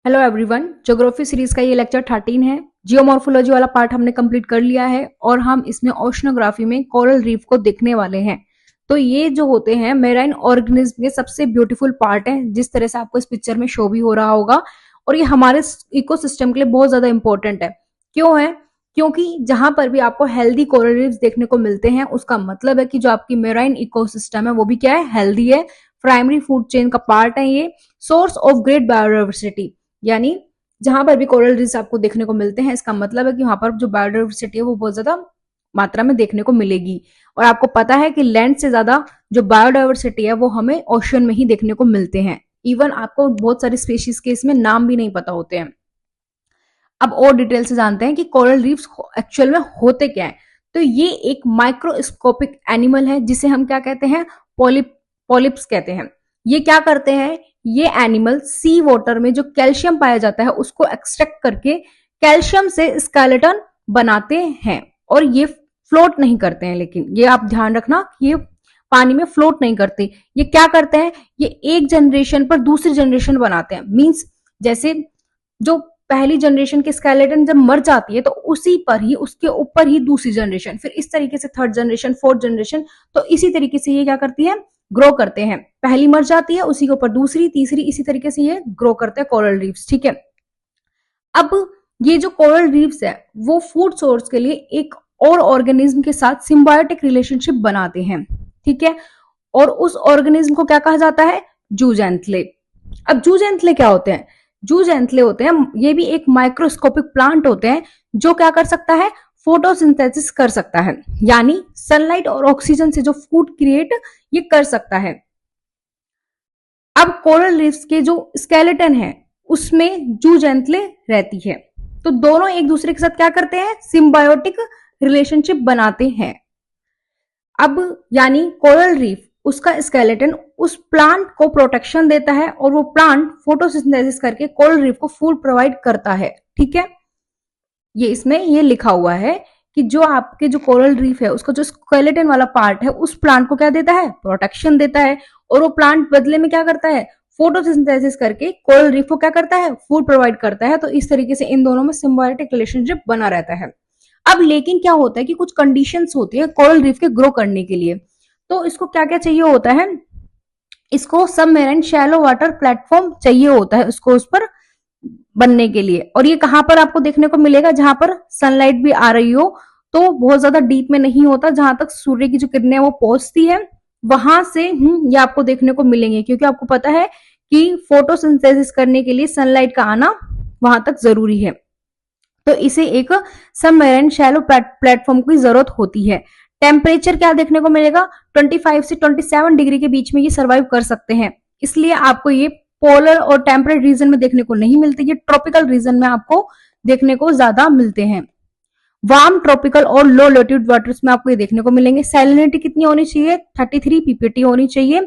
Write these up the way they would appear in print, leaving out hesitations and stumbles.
Hello everyone, geography series का ये lecture 13 है। जियोमॉर्फोलॉजी वाला पार्ट हमने कंप्लीट कर लिया है और हम इसमें ओशनोग्राफी में कोरल रीफ को देखने वाले हैं। तो ये जो होते हैं मेराइन ऑर्गेनिज्म के सबसे ब्यूटीफुल पार्ट है, जिस तरह से आपको इस पिक्चर में शो भी हो रहा होगा। और ये हमारे इकोसिस्टम के लिए बहुत ज्यादा इंपॉर्टेंट है। क्यों है? क्योंकि जहां पर भी आपको हेल्दी कोरल रीफ्स देखने को मिलते हैं, उसका मतलब है कि जो आपकी मेराइन इकोसिस्टम है वो भी क्या है, हेल्दी है। प्राइमरी फूड चेन का पार्ट है ये। सोर्स ऑफ ग्रेट बायोडाइवर्सिटी, यानी जहां पर भी कोरल रीफ्स आपको देखने को मिलते हैं, इसका मतलब है कि वहां पर जो बायोडाइवर्सिटी है वो बहुत ज्यादा मात्रा में देखने को मिलेगी। और आपको पता है कि लैंड से ज्यादा जो बायोडाइवर्सिटी है वो हमें ओशन में ही देखने को मिलते हैं। इवन आपको बहुत सारी स्पीशीज के इसमें नाम भी नहीं पता होते हैं। अब और डिटेल से जानते हैं कि कोरल रीफ्स एक्चुअल में होते क्या है। तो ये एक माइक्रोस्कोपिक एनिमल है जिसे हम क्या कहते हैं, पॉलिप्स कहते हैं। ये क्या करते हैं, ये एनिमल सी वाटर में जो कैल्शियम पाया जाता है उसको एक्सट्रैक्ट करके कैल्शियम से स्केलेटन बनाते हैं। और ये फ्लोट नहीं करते हैं, लेकिन ये आप ध्यान रखना कि ये पानी में फ्लोट नहीं करते। ये क्या करते हैं, ये एक जनरेशन पर दूसरी जनरेशन बनाते हैं। मींस जैसे जो पहली जनरेशन के स्केलेटन जब मर जाती है तो उसी पर ही, उसके ऊपर ही दूसरी जनरेशन, फिर इस तरीके से थर्ड जनरेशन, फोर्थ जनरेशन। तो इसी तरीके से ये क्या करती है, ग्रो करते हैं। पहली मर जाती है, उसी के ऊपर दूसरी, तीसरी, इसी तरीके से ये ग्रो करते हैं कोरल रीफ्स। ठीक है। अब ये जो कोरल रीफ्स है वो फूड सोर्स के लिए एक और ऑर्गेनिज्म के साथ सिम्बायोटिक रिलेशनशिप बनाते हैं। ठीक है। और उस ऑर्गेनिज्म को क्या कहा जाता है, जूजेंथले। अब जूजेंथले क्या होते हैं? जूजेंथले होते हैं, ये भी एक माइक्रोस्कोपिक प्लांट होते हैं जो क्या कर सकता है, फोटोसिंथेसिस कर सकता है। यानी सनलाइट और ऑक्सीजन से जो फूड क्रिएट ये कर सकता है। अब कोरल रीफ्स के जो स्केलेटन है उसमें जूजेंथले रहती है। तो दोनों एक दूसरे के साथ क्या करते हैं, सिम्बायोटिक रिलेशनशिप बनाते हैं। अब यानी कोरल रीफ, उसका स्केलेटन उस प्लांट को प्रोटेक्शन देता है और वो प्लांट फोटोसिंथेसिस करके कोरल रीफ को फूड प्रोवाइड करता है। ठीक है। ये इसमें ये लिखा हुआ है कि जो आपके जो कोरल रीफ है उसका जो स्केलेटन वाला पार्ट है उस प्लांट को क्या देता है, प्रोटेक्शन देता है। और वो प्लांट बदले में क्या करता है, फोटोसिंथेसिस करके कोरल रीफ को क्या करता है, फूड प्रोवाइड करता है। तो इस तरीके से इन दोनों में सिम्बायोटिक रिलेशनशिप बना रहता है। अब लेकिन क्या होता है कि कुछ कंडीशंस होती है कोरल रीफ के ग्रो करने के लिए। तो इसको क्या क्या चाहिए होता है, इसको सबमेराइन शैलो वाटर प्लेटफॉर्म चाहिए होता है उसको उस पर बनने के लिए। और ये कहां पर आपको देखने को मिलेगा, जहां पर सनलाइट भी आ रही हो, तो बहुत ज्यादा डीप में नहीं होता, जहां तक सूर्य की जो किरणें वो पहुंचती है वहां से ये आपको देखने को मिलेंगे। क्योंकि आपको पता है कि फोटोसिंथेसिस करने के लिए सनलाइट का आना वहां तक जरूरी है। तो इसे एक सबमेराइन शैलो प्लेटफॉर्म की जरूरत होती है। टेम्परेचर क्या देखने को मिलेगा, 25 से 27 डिग्री के बीच में ये सर्वाइव कर सकते हैं। इसलिए आपको ये पोलर और टेम्परेट रीजन में देखने को नहीं मिलते, ये ट्रॉपिकल रीजन में आपको देखने को ज्यादा मिलते हैं। वार्म ट्रॉपिकल और लो लेट्यूड वाटर्स में आपको ये देखने को मिलेंगे। सैलिनिटी कितनी होनी चाहिए, 33 पीपीटी होनी चाहिए।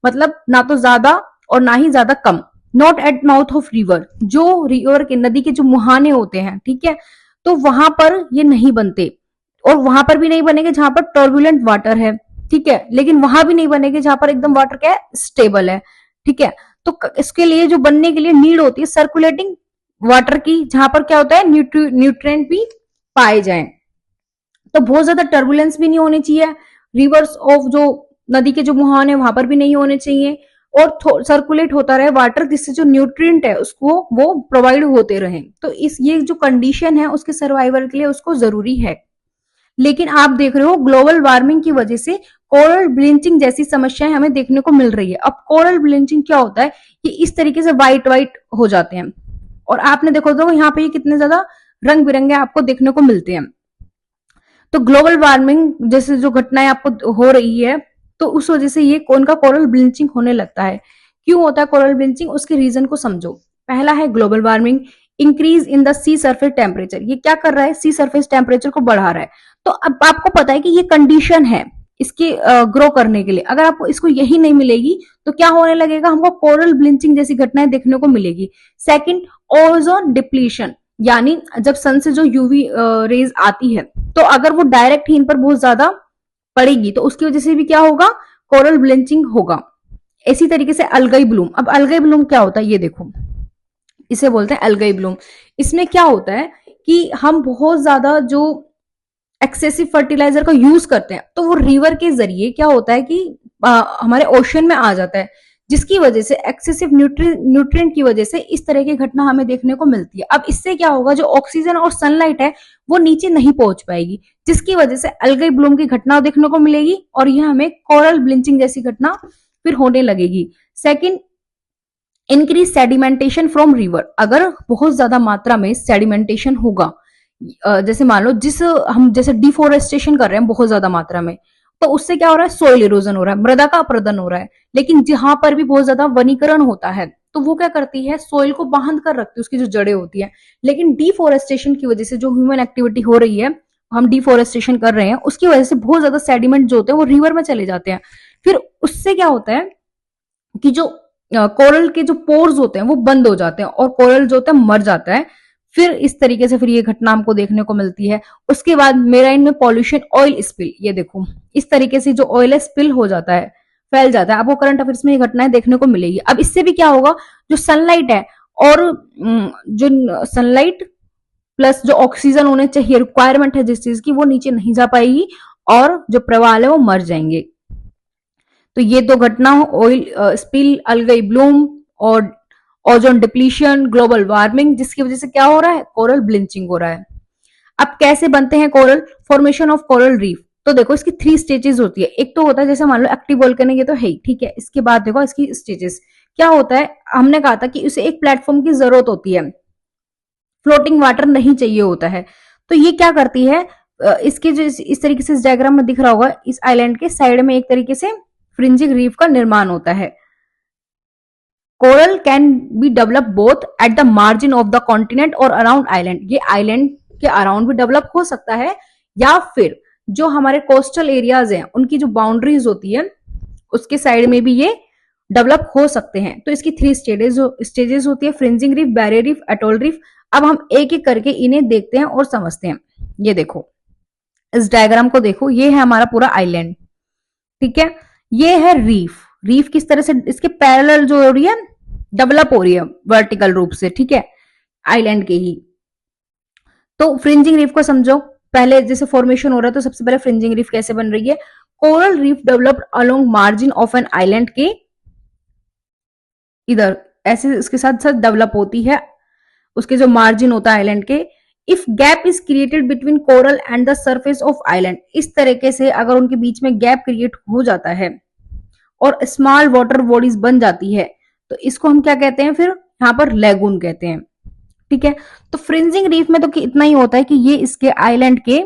मतलब ना तो ज्यादा और ना ही ज्यादा कम। Not at mouth of river, जो रिवर के, नदी के जो मुहाने होते हैं, ठीक है, तो वहां पर ये नहीं बनते। और वहां पर भी नहीं बनेंगे जहां पर टर्बुलेंट वाटर है। ठीक है। लेकिन वहां भी नहीं बनेंगे जहां पर एकदम वाटर क्या है, स्टेबल है। ठीक है। तो इसके लिए जो बनने के लिए नीड होती है सर्कुलेटिंग वाटर की, जहां पर क्या होता है, न्यूट्रिएंट भी पाए जाएं। तो बहुत ज्यादा टर्बुलेंस भी नहीं होनी चाहिए। रिवर्स ऑफ जो नदी के जो मुहाने वहां पर भी नहीं होने चाहिए। और सर्कुलेट होता रहे वाटर, जिससे जो न्यूट्रिएंट है उसको वो प्रोवाइड होते रहे। तो इस ये जो कंडीशन है उसके सर्वाइवल के लिए उसको जरूरी है। लेकिन आप देख रहे हो ग्लोबल वार्मिंग की वजह से कोरल ब्लीचिंग जैसी समस्याएं हमें देखने को मिल रही है। अब कोरल ब्लीचिंग क्या होता है कि इस तरीके से व्हाइट व्हाइट हो जाते हैं। और आपने देखो तो यहाँ पे कितने ज्यादा रंग बिरंगे आपको देखने को मिलते हैं। तो ग्लोबल वार्मिंग जैसे जो घटनाएं आपको हो रही है, तो उस वजह से ये कौन का कोरल ब्लीचिंग होने लगता है। क्यों होता है कोरल ब्लीचिंग, उसके रीजन को समझो। पहला है global warming, increase in the sea surface temperature. ये क्या कर रहा है, सी सरफेस टेम्परेचर को बढ़ा रहा है। तो अब आपको पता है कि ये कंडीशन है इसके ग्रो करने के लिए। अगर आपको इसको यही नहीं मिलेगी तो क्या होने लगेगा, हमको कोरल ब्लीचिंग जैसी घटनाएं देखने को मिलेगी। सेकंड, ओजोन डिप्लीशन, यानी जब सन से जो यूवी रेज आती है, तो अगर वो डायरेक्ट ही इन पर बहुत ज्यादा पड़ेगी तो उसकी वजह से भी क्या होगा, कोरल ब्लीचिंग होगा। इसी तरीके से अलगाई ब्लूम। अब अलगाई ब्लूम क्या होता है ये देखो, इसे बोलते हैं एल्गाई ब्लूम। इसमें क्या होता है कि हम बहुत ज्यादा जो एक्सेसिव फर्टिलाइजर का यूज करते हैं तो वो रिवर के जरिए क्या होता है कि हमारे ओशन में आ जाता है, जिसकी वजह से एक्सेसिव न्यूट्रिएंट की वजह से इस तरह की घटना हमें देखने को मिलती है। अब इससे क्या होगा, जो ऑक्सीजन और सनलाइट है वो नीचे नहीं पहुंच पाएगी, जिसकी वजह से एल्गाई ब्लूम की घटना देखने को मिलेगी और यह हमें कोरल ब्लीचिंग जैसी घटना फिर होने लगेगी। Second, increase sedimentation from river. अगर बहुत ज्यादा मात्रा में सेडिमेंटेशन होगा, जैसे मान लो हम जैसे डिफोरेस्टेशन कर रहे हैं बहुत ज्यादा मात्रा में, तो उससे क्या हो रहा है, सोइल इरोजन हो रहा है, मृदा का अपरदन हो रहा है। लेकिन जहां पर भी बहुत ज्यादा वनीकरण होता है तो वो क्या करती है, सोइल को बांध कर रखती है, उसकी जो जड़ें होती है। लेकिन डिफोरेस्टेशन की वजह से जो ह्यूमन एक्टिविटी हो रही है, हम डिफोरेस्टेशन कर रहे हैं, उसकी वजह से बहुत ज्यादा सेडिमेंट जो होते हैं वो रिवर में चले जाते हैं। फिर उससे क्या होता है कि जो कोरल के जो पोर्स होते हैं वो बंद हो जाते हैं और कोरल जो होता है मर जाता है। फिर इस तरीके से फिर ये घटना हमको देखने को मिलती है। उसके बाद मेराइन में पॉल्यूशन, ऑयल स्पिल, ये देखो इस तरीके से जो ऑयल स्पिल हो जाता है, फैल जाता है। आपको करंट अफेयर्स में ये घटनाएं देखने को मिलेगी। अब इससे भी क्या होगा, जो सनलाइट है और जो सनलाइट प्लस जो ऑक्सीजन होने चाहिए, रिक्वायरमेंट है जिस चीज की, वो नीचे नहीं जा पाएगी और जो प्रवाल है वो मर जाएंगे। तो ये दो घटना, ऑयल स्पिल, अलगाई ब्लूम और ओजोन डिप्लीशन, ग्लोबल वार्मिंग, जिसकी वजह से क्या हो रहा है, कोरल ब्लीचिंग हो रहा है। अब कैसे बनते हैं coral, formation of coral reef. तो देखो इसकी 3 स्टेजेस होती है। एक तो होता है जैसे मान लो एक्टिव वोल्केनिक, ये तो है ही, ठीक है। इसके बाद देखो इसकी स्टेजेस क्या होता है। हमने कहा था कि उसे एक प्लेटफॉर्म की जरूरत होती है, फ्लोटिंग वाटर नहीं चाहिए होता है। तो ये क्या करती है, इसके जो इस तरीके से इस डायग्राम में दिख रहा होगा, इस आइलैंड के साइड में एक तरीके से फ्रिंजिंग रीफ का निर्माण होता है। Coral can be develop both at the margin of the continent और अराउंड आइलैंड। ये आइलैंड के अराउंड भी डेवलप हो सकता है, या फिर जो हमारे कोस्टल एरियाज हैं उनकी जो बाउंड्रीज होती है उसके साइड में भी ये डेवलप हो सकते हैं। तो इसकी 3 स्टेजेस होती है, fringing reef, barrier reef, atoll reef. अब हम एक एक करके इन्हें देखते हैं और समझते हैं। ये देखो इस डायग्राम को देखो, ये है हमारा पूरा आइलैंड, ठीक है। ये है रीफ। रीफ किस तरह से इसके पैरेलल जो हो रही है, डेवलप हो रही है वर्टिकल रूप से, ठीक है, आइलैंड के ही। तो फ्रिंजिंग रीफ को समझो, पहले जैसे फॉर्मेशन हो रहा है तो सबसे पहले फ्रिंजिंग रीफ कैसे बन रही है। Coral reef developed along margin of an island के इधर ऐसे इसके साथ साथ डेवलप होती है, उसके जो मार्जिन होता है आइलैंड के। If gap is created between coral and the surface of island, इस तरीके से अगर उनके बीच में गैप क्रिएट हो जाता है और स्मॉल वाटर बॉडीज बन जाती है, तो इसको हम क्या कहते हैं, फिर यहाँ पर लेगून कहते हैं, ठीक है। तो फ्रिंजिंग रीफ में तो इतना ही होता है कि ये इसके आइलैंड के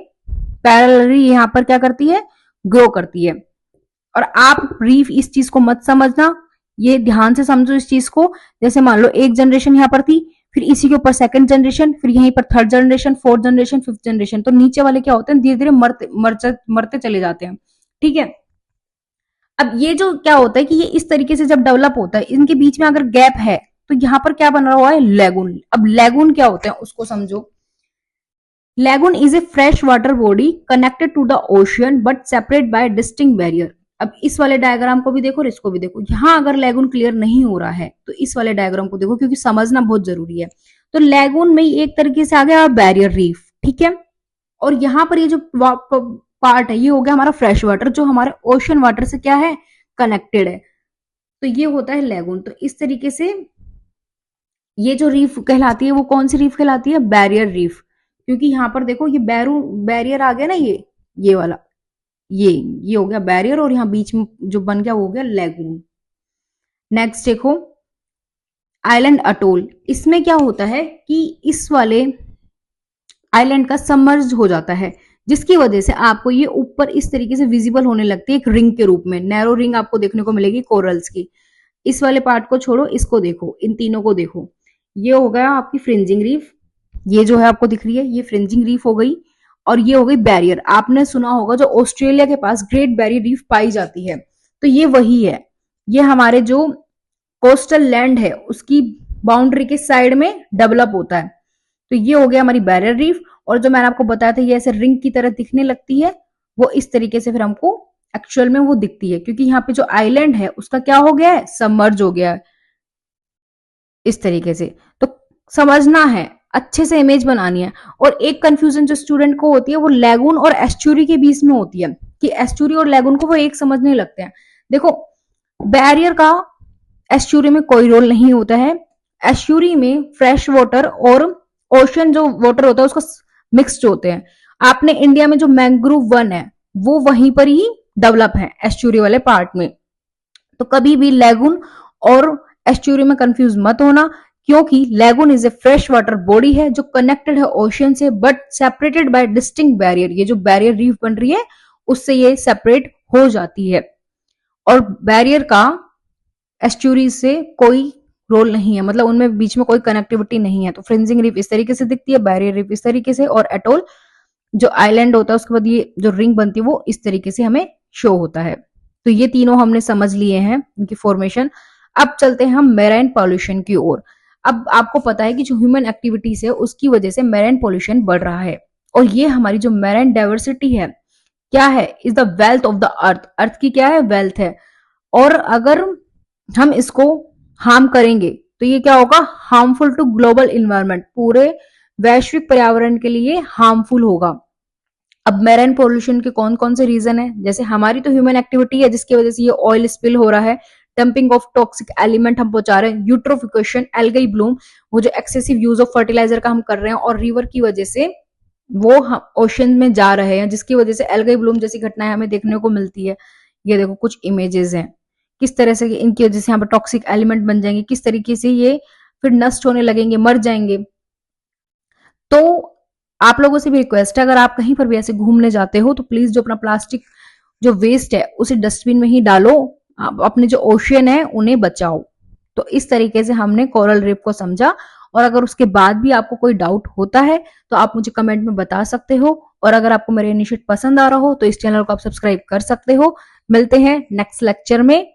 पैरेलली यहाँ पर क्या करती है, ग्रो करती है। और आप रीफ इस चीज को मत समझना, ये ध्यान से समझो इस चीज को। जैसे मान लो एक जनरेशन यहाँ पर थी, फिर इसी के ऊपर सेकंड जनरेशन, फिर यहीं पर third generation, fourth generation, fifth generation, तो नीचे वाले क्या होते हैं, धीरे धीरे मरते चले जाते हैं, ठीक है। अब ये जो क्या होता है कि ये इस तरीके से जब डेवलप होता है, इनके बीच में अगर गैप है तो यहाँ पर क्या बन रहा हुआ है, लेगून। अब लेगून क्या होते हैं उसको समझो। Lagoon is a fresh water body connected to the ocean but separate by distinct barrier. अब इस वाले डायग्राम को भी देखो और इसको भी देखो। यहां अगर लेगून क्लियर नहीं हो रहा है तो इस वाले डायग्राम को देखो, क्योंकि समझना बहुत जरूरी है। तो लेगून में एक तरीके से आ गया बैरियर रीफ, ठीक है। और यहाँ पर ये जो पार्ट है ये हो गया हमारा फ्रेश वाटर, जो हमारे ओशन वाटर से क्या है, कनेक्टेड है। तो ये होता है लेगून। तो इस तरीके से ये जो रीफ कहलाती है वो कौन सी रीफ कहलाती है, बैरियर रीफ। क्योंकि यहाँ पर देखो ये बैरियर आ गया ना, ये वाला, ये हो गया बैरियर, और यहाँ बीच में जो बन गया वो हो गया लेगून। नेक्स्ट देखो आइलैंड अटोल। इसमें क्या होता है कि इस वाले आइलैंड का सबमर्ज हो जाता है, जिसकी वजह से आपको ये ऊपर इस तरीके से विजिबल होने लगती है, एक रिंग के रूप में, नैरो रिंग आपको देखने को मिलेगी कोरल्स की। इस वाले पार्ट को छोड़ो, इसको देखो, इन तीनों को देखो। ये हो गया आपकी फ्रिंजिंग रीफ, ये जो है आपको दिख रही है ये फ्रिंजिंग रीफ हो गई, और ये हो गई बैरियर। आपने सुना होगा जो ऑस्ट्रेलिया के पास ग्रेट बैरियर रीफ पाई जाती है, तो ये वही है। ये हमारे जो कोस्टल लैंड है उसकी बाउंड्री के साइड में डेवलप होता है। तो ये हो गया हमारी बैरियर रीफ। और जो मैंने आपको बताया था ये ऐसे रिंग की तरह दिखने लगती है, वो इस तरीके से फिर हमको एक्चुअल में वो दिखती है, क्योंकि यहाँ पे जो आइलैंड है उसका क्या हो गया है, सबमर्ज हो गया है इस तरीके से। तो समझना है, अच्छे से इमेज बनानी है। और एक कंफ्यूजन जो स्टूडेंट को होती है वो लैगून और एस्चुरी के बीच में होती है कि एस्चुरी और लैगून को वो एक समझने लगते हैं। देखो, बैरियर का एस्चुरी में कोई रोल नहीं होता है। एस्चुरी में फ्रेश वाटर और ओशन जो वाटर होता है उसको मिक्स्ड होते हैं। आपने इंडिया में जो मैंग्रोव वन है वो वहीं पर ही डेवलप है एस्चुरी वाले पार्ट में। तो कभी भी लैगून और एस्चुरी में कंफ्यूज मत होना, क्योंकि lagoon is a fresh water body है जो कनेक्टेड है ओशियन से but separated by distinct barrier. ये जो बैरियर रीफ बन रही है उससे ये सेपरेट हो जाती है। और बैरियर का एस्चुरी से कोई रोल नहीं है, मतलब उनमें बीच में कोई कनेक्टिविटी नहीं है। तो फ्रिंजिंग रीफ इस तरीके से दिखती है, बैरियर रीफ इस तरीके से, और एटोल जो आइलैंड होता है उसके बाद ये जो रिंग बनती है वो इस तरीके से हमें शो होता है। तो ये तीनों हमने समझ लिए हैं इनकी फॉर्मेशन। अब चलते हैं हम मेराइन पॉल्यूशन की ओर। अब आपको पता है कि जो ह्यूमन एक्टिविटीज है उसकी वजह से मेराइन पॉल्यूशन बढ़ रहा है, और ये हमारी जो मेराइन डाइवर्सिटी है क्या है, is the wealth of the earth. Earth की क्या है, वेल्थ है। और अगर हम इसको हार्म करेंगे तो ये क्या होगा, हार्मफुल टू ग्लोबल इन्वायरमेंट, पूरे वैश्विक पर्यावरण के लिए हार्मफुल होगा। अब मेराइन पोल्यूशन के कौन कौन से रीजन है, जैसे हमारी तो ह्यूमन एक्टिविटी है जिसकी वजह से ये ऑयल स्पिल हो रहा है, डंपिंग ऑफ टॉक्सिक एलिमेंट हम पहुंचा रहे हैं, यूट्रोफिकेशन, एल्गाई ब्लूम, वो जो एक्सेसिव यूज ऑफ फर्टिलाइजर का हम कर रहे हैं, और रिवर की वजह से वो ओशन में जा रहे हैं जिसकी वजह से एल्गाई ब्लूम जैसी घटनाएं हमें देखने को मिलती है। ये देखो कुछ इमेजेस हैं किस तरह से इनकी वजह से यहाँ पर टॉक्सिक एलिमेंट बन जाएंगे, किस तरीके से ये फिर नष्ट होने लगेंगे, मर जाएंगे। तो आप लोगों से भी रिक्वेस्ट है, अगर आप कहीं पर भी ऐसे घूमने जाते हो तो प्लीज जो अपना प्लास्टिक जो वेस्ट है उसे डस्टबिन में ही डालो, आप अपने जो ओशियन है उन्हें बचाओ। तो इस तरीके से हमने कोरल रीफ को समझा, और अगर उसके बाद भी आपको कोई डाउट होता है तो आप मुझे कमेंट में बता सकते हो। और अगर आपको मेरा इनिशिएटिव पसंद आ रहा हो तो इस चैनल को आप सब्सक्राइब कर सकते हो। मिलते हैं नेक्स्ट लेक्चर में।